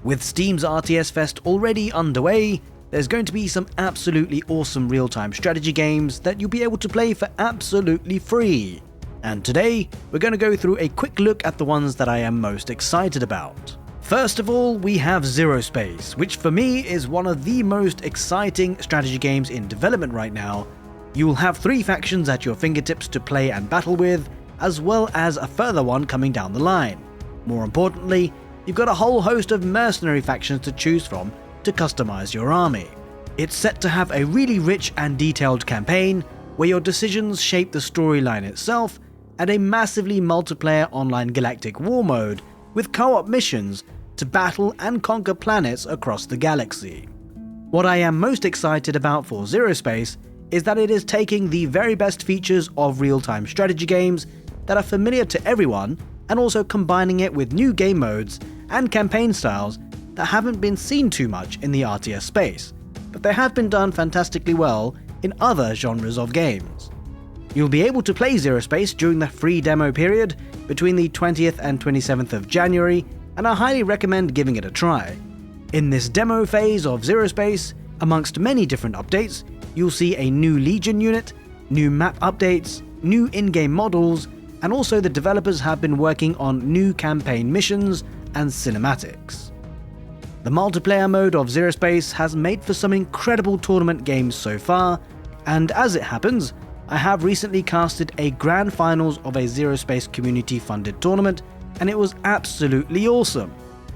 With Steam's RTS Fest already underway, there's going to be some absolutely awesome real-time strategy games that you'll be able to play for absolutely free. And today, we're going to go through a quick look at the ones that I am most excited about. First of all, we have Zerospace, which for me is one of the most exciting strategy games in development right now. You will have 3 factions at your fingertips to play and battle with, as well as a further one coming down the line. More importantly, you've got a whole host of mercenary factions to choose from to customize your army. It's set to have a really rich and detailed campaign, where your decisions shape the storyline itself, and a massively multiplayer online galactic war mode with co-op missions to battle and conquer planets across the galaxy. What I am most excited about for Zerospace is that it is taking the very best features of real-time strategy games that are familiar to everyone and also combining it with new game modes and campaign styles that haven't been seen too much in the RTS space, but they have been done fantastically well in other genres of games. You'll be able to play Zerospace during the free demo period between the 20th and 27th of January, and I highly recommend giving it a try. In this demo phase of Zerospace, amongst many different updates, you'll see a new Legion unit, new map updates, new in-game models, and also the developers have been working on new campaign missions and cinematics. The multiplayer mode of Zerospace has made for some incredible tournament games so far, and as it happens, I have recently casted a grand finals of a Zerospace community-funded tournament, and it was absolutely awesome.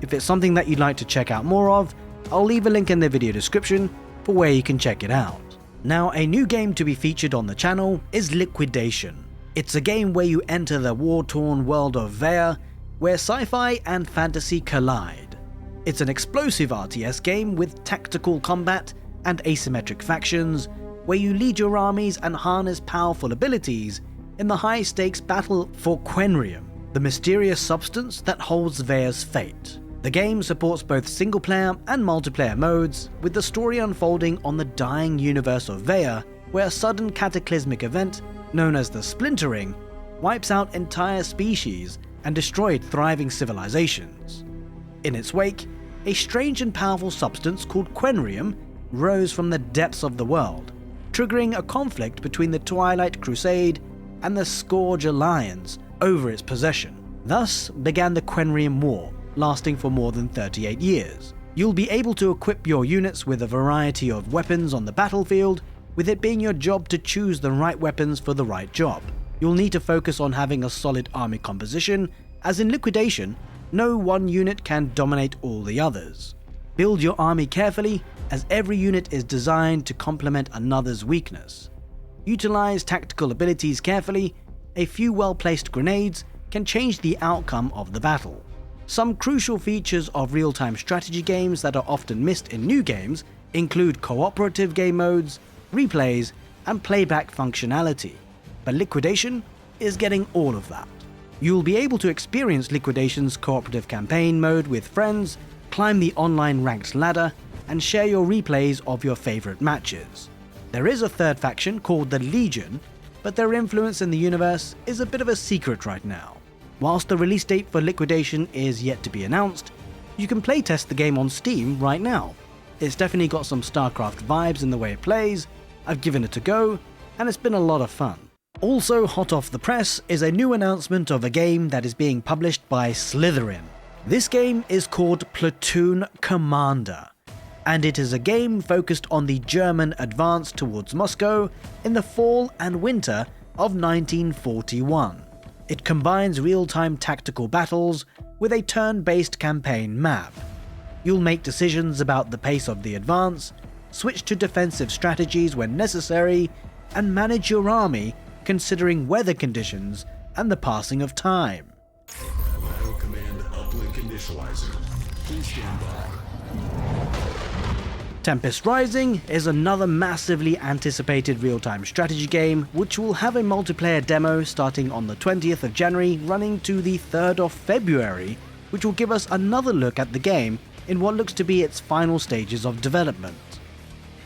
If it's something that you'd like to check out more of, I'll leave a link in the video description for where you can check it out. Now, a new game to be featured on the channel is Liquidation. It's a game where you enter the war-torn world of Vea, where sci-fi and fantasy collide. It's an explosive RTS game with tactical combat and asymmetric factions, where you lead your armies and harness powerful abilities in the high-stakes battle for Quenrium, the mysterious substance that holds Vea's fate. The game supports both single-player and multiplayer modes, with the story unfolding on the dying universe of Vea, where a sudden cataclysmic event, known as the Splintering, wipes out entire species and destroyed thriving civilizations. In its wake, a strange and powerful substance called Quenrium rose from the depths of the world, triggering a conflict between the Twilight Crusade and the Scourge Alliance over its possession. Thus began the Quenrium War, lasting for more than 38 years. You'll be able to equip your units with a variety of weapons on the battlefield, with it being your job to choose the right weapons for the right job. You'll need to focus on having a solid army composition, as in Liquidation, no one unit can dominate all the others. Build your army carefully, as every unit is designed to complement another's weakness. Utilize tactical abilities carefully, a few well-placed grenades can change the outcome of the battle. Some crucial features of real-time strategy games that are often missed in new games include cooperative game modes, replays, and playback functionality, but Liquidation is getting all of that. You'll be able to experience Liquidation's cooperative campaign mode with friends, climb the online ranked ladder, and share your replays of your favorite matches. There is a third faction called the Legion, but their influence in the universe is a bit of a secret right now. Whilst the release date for Liquidation is yet to be announced, you can playtest the game on Steam right now. It's definitely got some StarCraft vibes in the way it plays. I've given it a go, and it's been a lot of fun. Also hot off the press is a new announcement of a game that is being published by Slytherin. This game is called Platoon Commander, and it is a game focused on the German advance towards Moscow in the fall and winter of 1941. It combines real-time tactical battles with a turn-based campaign map. You'll make decisions about the pace of the advance, switch to defensive strategies when necessary, and manage your army considering weather conditions and the passing of time. Battle Command uplink initializer. Please stand by. Tempest Rising is another massively anticipated real-time strategy game which will have a multiplayer demo starting on the 20th of January running to the 3rd of February, which will give us another look at the game in what looks to be its final stages of development.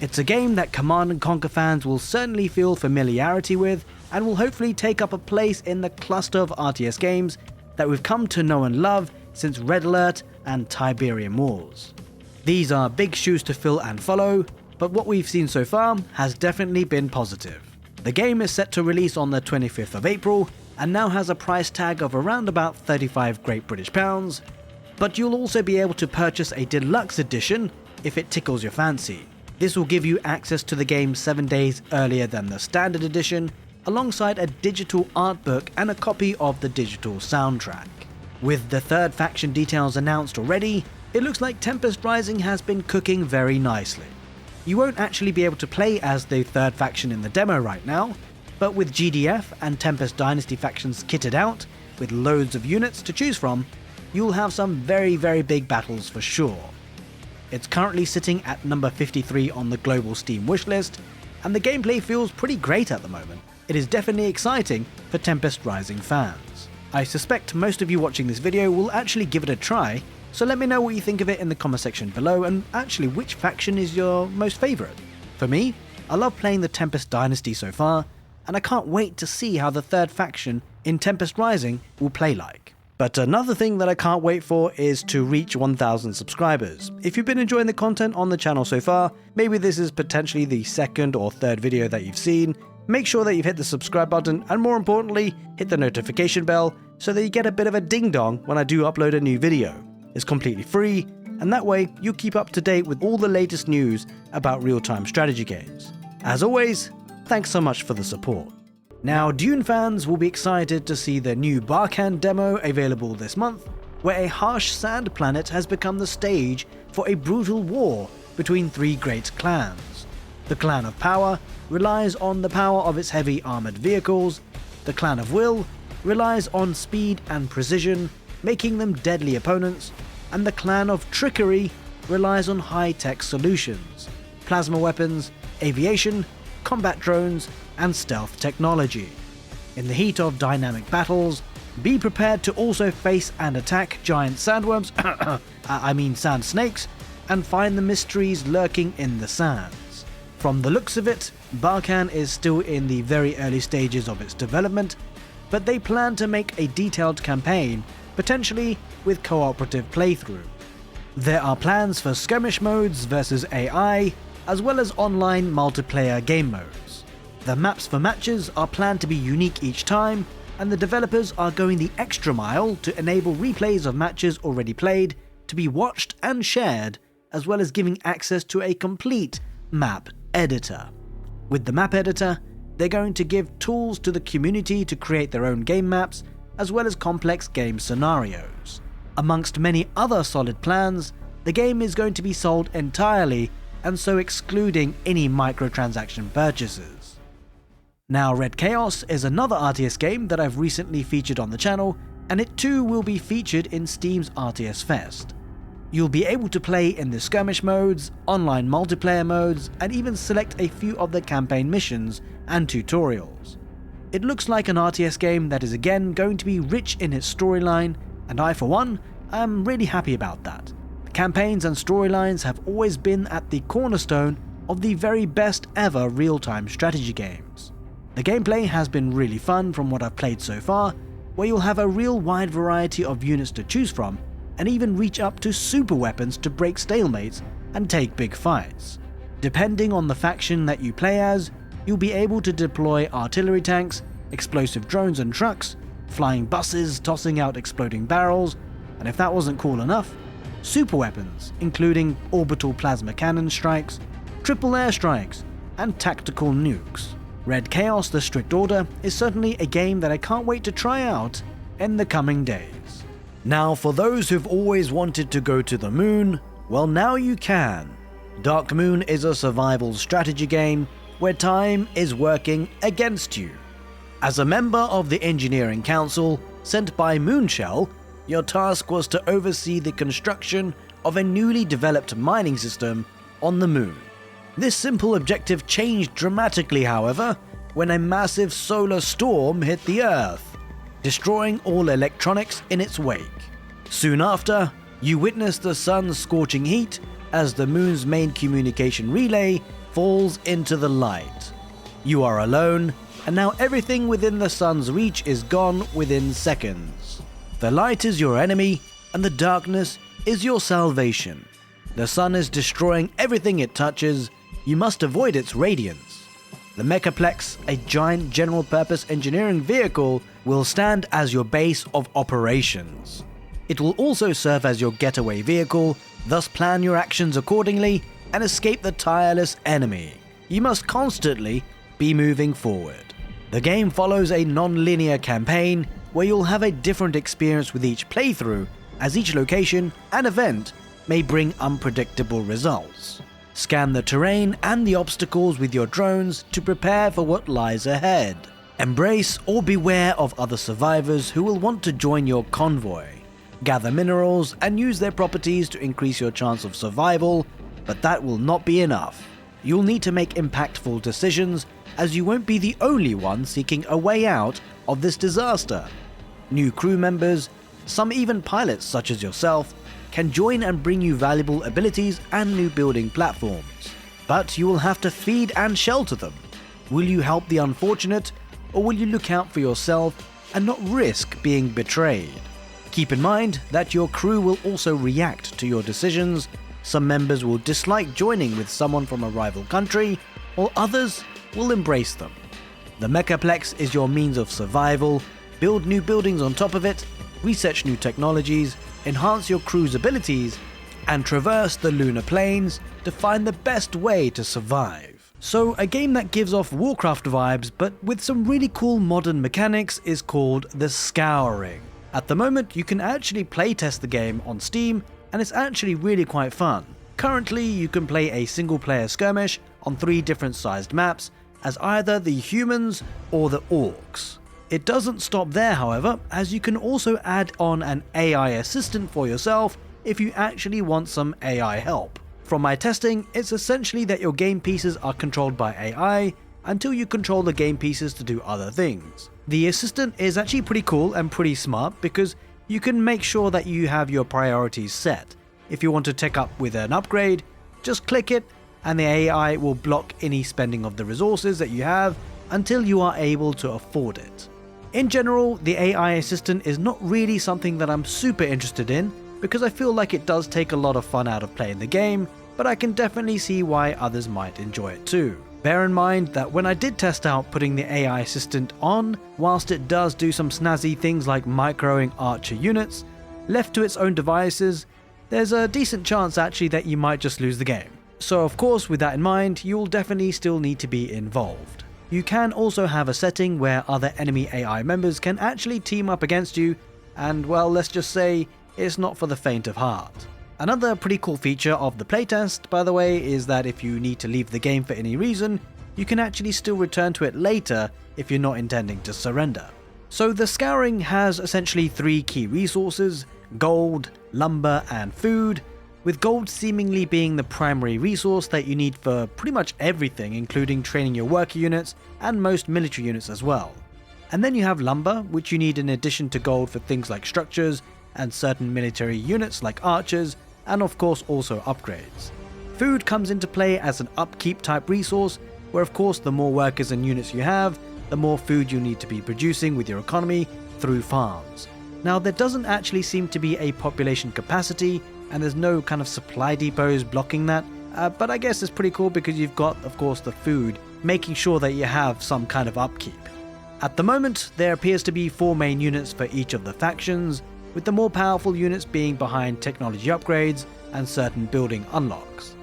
It's a game that Command & Conquer fans will certainly feel familiarity with and will hopefully take up a place in the cluster of RTS games that we've come to know and love since Red Alert, and Tiberium Wars. These are big shoes to fill and follow, but what we've seen so far has definitely been positive. The game is set to release on the 25th of April and now has a price tag of around about 35 Great British pounds, but you'll also be able to purchase a deluxe edition if it tickles your fancy. This will give you access to the game 7 days earlier than the standard edition, alongside a digital art book and a copy of the digital soundtrack. With the third faction details announced already, it looks like Tempest Rising has been cooking very nicely. You won't actually be able to play as the third faction in the demo right now, but with GDF and Tempest Dynasty factions kitted out, with loads of units to choose from, you'll have some very big battles for sure. It's currently sitting at number 53 on the global Steam wishlist, and the gameplay feels pretty great at the moment. It is definitely exciting for Tempest Rising fans. I suspect most of you watching this video will actually give it a try, so let me know what you think of it in the comment section below, and actually which faction is your most favourite. For me, I love playing the Tempest Dynasty so far, and I can't wait to see how the third faction in Tempest Rising will play like. But another thing that I can't wait for is to reach 1,000 subscribers. If you've been enjoying the content on the channel so far, maybe this is potentially the second or third video that you've seen, make sure that you've hit the subscribe button and more importantly, hit the notification bell so that you get a bit of a ding dong when I do upload a new video. It's completely free, and that way you keep up to date with all the latest news about real-time strategy games. As always, thanks so much for the support. Now, Dune fans will be excited to see the new Barkhan demo available this month, where a harsh sand planet has become the stage for a brutal war between three great clans. The Clan of Power relies on the power of its heavy armored vehicles, the Clan of Will relies on speed and precision, making them deadly opponents, and the Clan of Trickery relies on high-tech solutions, plasma weapons, aviation, combat drones, and stealth technology. In the heat of dynamic battles, be prepared to also face and attack giant sandworms, sand snakes, and find the mysteries lurking in the sands. From the looks of it, Barkhan is still in the very early stages of its development, but they plan to make a detailed campaign, potentially with cooperative playthrough. There are plans for skirmish modes versus AI, as well as online multiplayer game modes. The maps for matches are planned to be unique each time, and the developers are going the extra mile to enable replays of matches already played to be watched and shared, as well as giving access to a complete map editor. With the map editor, they're going to give tools to the community to create their own game maps, as well as complex game scenarios. Amongst many other solid plans, the game is going to be sold entirely, and so excluding any microtransaction purchases. Now, Red Chaos is another RTS game that I've recently featured on the channel, and it too will be featured in Steam's RTS Fest. You'll be able to play in the skirmish modes, online multiplayer modes, and even select a few of the campaign missions and tutorials. It looks like an RTS game that is again going to be rich in its storyline, and I for one am really happy about that. The campaigns and storylines have always been at the cornerstone of the very best ever real-time strategy games. The gameplay has been really fun from what I've played so far, where you'll have a real wide variety of units to choose from, and even reach up to super weapons to break stalemates and take big fights. Depending on the faction that you play as, you'll be able to deploy artillery tanks, explosive drones and trucks, flying buses tossing out exploding barrels, and if that wasn't cool enough, super weapons including orbital plasma cannon strikes, triple airstrikes, and tactical nukes. Red Chaos: The Strict Order is certainly a game that I can't wait to try out in the coming days. Now, for those who've always wanted to go to the moon, well, now you can. Dark Moon is a survival strategy game where time is working against you. As a member of the Engineering Council sent by Moonshell, your task was to oversee the construction of a newly developed mining system on the moon. This simple objective changed dramatically, however, when a massive solar storm hit the Earth, destroying all electronics in its wake. Soon after, you witness the sun's scorching heat as the moon's main communication relay falls into the light. You are alone, and now everything within the sun's reach is gone within seconds. The light is your enemy, and the darkness is your salvation. The sun is destroying everything it touches. You must avoid its radiance. The Mechaplex, a giant general-purpose engineering vehicle, will stand as your base of operations. It will also serve as your getaway vehicle, thus plan your actions accordingly and escape the tireless enemy. You must constantly be moving forward. The game follows a non-linear campaign where you'll have a different experience with each playthrough, as each location and event may bring unpredictable results. Scan the terrain and the obstacles with your drones to prepare for what lies ahead. Embrace or beware of other survivors who will want to join your convoy. Gather minerals and use their properties to increase your chance of survival, but that will not be enough. You'll need to make impactful decisions, as you won't be the only one seeking a way out of this disaster. New crew members, some even pilots such as yourself, can join and bring you valuable abilities and new building platforms. But you will have to feed and shelter them. Will you help the unfortunate, or will you look out for yourself and not risk being betrayed? Keep in mind that your crew will also react to your decisions. Some members will dislike joining with someone from a rival country, while others will embrace them. The Mechaplex is your means of survival. Build new buildings on top of it, research new technologies, enhance your crew's abilities, and traverse the lunar planes to find the best way to survive. So a game that gives off Warcraft vibes but with some really cool modern mechanics is called the Scouring. At the moment you can actually playtest the game on Steam, and it's actually really quite fun. Currently you can play a single player skirmish on 3 different sized maps as either the humans or the orcs. It doesn't stop there however, as you can also add on an AI assistant for yourself if you actually want some AI help. From my testing, it's essentially that your game pieces are controlled by AI until you control the game pieces to do other things. The assistant is actually pretty cool and pretty smart because you can make sure that you have your priorities set. If you want to take up with an upgrade, just click it and the AI will block any spending of the resources that you have until you are able to afford it. In general, the AI assistant is not really something that I'm super interested in because I feel like it does take a lot of fun out of playing the game, but I can definitely see why others might enjoy it too. Bear in mind that when I did test out putting the AI assistant on, whilst it does do some snazzy things like microing archer units, left to its own devices, there's a decent chance actually that you might just lose the game. So of course, with that in mind, you'll definitely still need to be involved. You can also have a setting where other enemy AI members can actually team up against you, and well, let's just say it's not for the faint of heart. Another pretty cool feature of the playtest, by the way, is that if you need to leave the game for any reason, you can actually still return to it later if you're not intending to surrender. So the Scouring has essentially 3 key resources: gold, lumber, and food, with gold seemingly being the primary resource that you need for pretty much everything, including training your worker units and most military units as well. And then you have lumber, which you need in addition to gold for things like structures and certain military units like archers, and of course also upgrades. Food comes into play as an upkeep type resource, where of course the more workers and units you have, the more food you need to be producing with your economy through farms. Now there doesn't actually seem to be a population capacity, and there's no kind of supply depots blocking that, but I guess it's pretty cool because you've got of course the food, making sure that you have some kind of upkeep. At the moment there appears to be 4 main units for each of the factions, with the more powerful units being behind technology upgrades and certain building unlocks.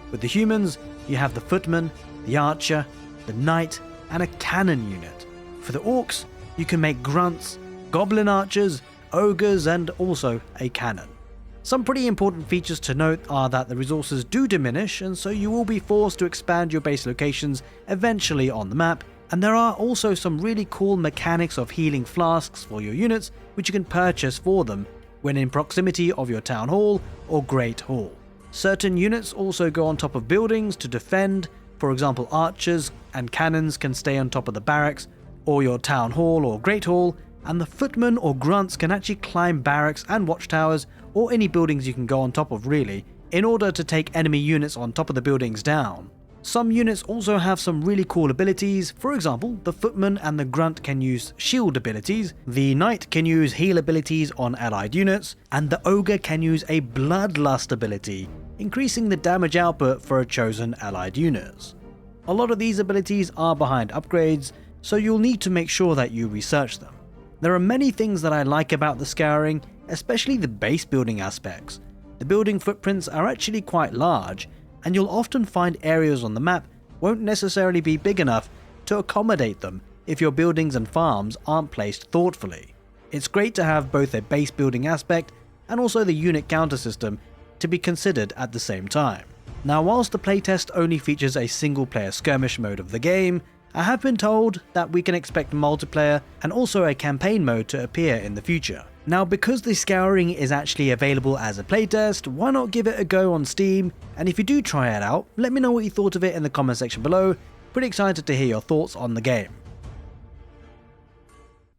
With the humans, you have the footman, the archer, the knight, and a cannon unit. For the orcs, you can make grunts, goblin archers, ogres, and also a cannon. Some pretty important features to note are that the resources do diminish, and so you will be forced to expand your base locations eventually on the map, and there are also some really cool mechanics of healing flasks for your units which you can purchase for them when in proximity of your town hall or great hall. Certain units also go on top of buildings to defend. For example, archers and cannons can stay on top of the barracks or your town hall or great hall, and the footmen or grunts can actually climb barracks and watchtowers or any buildings you can go on top of really, in order to take enemy units on top of the buildings down. Some units also have some really cool abilities. For example, the Footman and the Grunt can use shield abilities, the Knight can use heal abilities on allied units, and the Ogre can use a Bloodlust ability, increasing the damage output for a chosen allied unit. A lot of these abilities are behind upgrades, so you'll need to make sure that you research them. There are many things that I like about the Scouring, especially the base building aspects. The building footprints are actually quite large, and you'll often find areas on the map won't necessarily be big enough to accommodate them if your buildings and farms aren't placed thoughtfully. It's great to have both a base building aspect and also the unit counter system to be considered at the same time. Now, whilst the playtest only features a single player skirmish mode of the game, I have been told that we can expect multiplayer and also a campaign mode to appear in the future. Now, because the Scouring is actually available as a playtest, why not give it a go on Steam? And if you do try it out, let me know what you thought of it in the comment section below. Pretty excited to hear your thoughts on the game.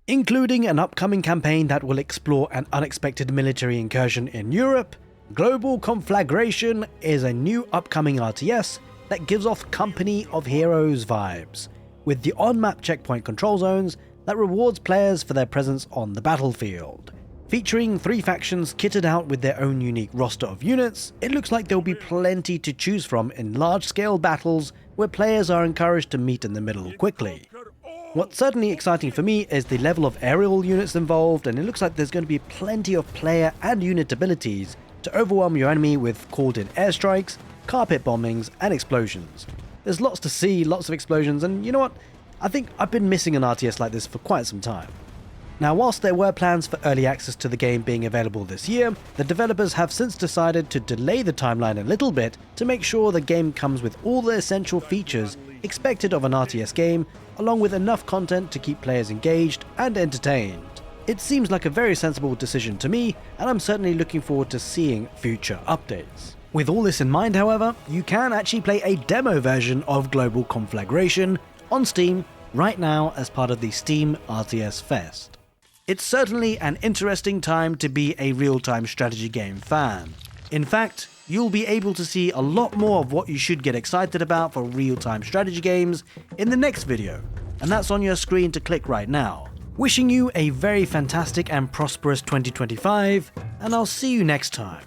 Including an upcoming campaign that will explore an unexpected military incursion in Europe, Global Conflagration is a new upcoming RTS that gives off Company of Heroes vibes, with the on-map checkpoint control zones that rewards players for their presence on the battlefield. Featuring 3 factions kitted out with their own unique roster of units, it looks like there'll be plenty to choose from in large-scale battles where players are encouraged to meet in the middle quickly. What's certainly exciting for me is the level of aerial units involved, and it looks like there's going to be plenty of player and unit abilities to overwhelm your enemy with called-in airstrikes, carpet bombings, and explosions. There's lots to see, lots of explosions, and you know what? I think I've been missing an RTS like this for quite some time. Now, whilst there were plans for early access to the game being available this year, the developers have since decided to delay the timeline a little bit to make sure the game comes with all the essential features expected of an RTS game, along with enough content to keep players engaged and entertained. It seems like a very sensible decision to me, and I'm certainly looking forward to seeing future updates. With all this in mind, however, you can actually play a demo version of Global Conflagration on Steam right now as part of the Steam RTS Fest. It's certainly an interesting time to be a real-time strategy game fan. In fact, you'll be able to see a lot more of what you should get excited about for real-time strategy games in the next video, and that's on your screen to click right now. Wishing you a very fantastic and prosperous 2025, and I'll see you next time.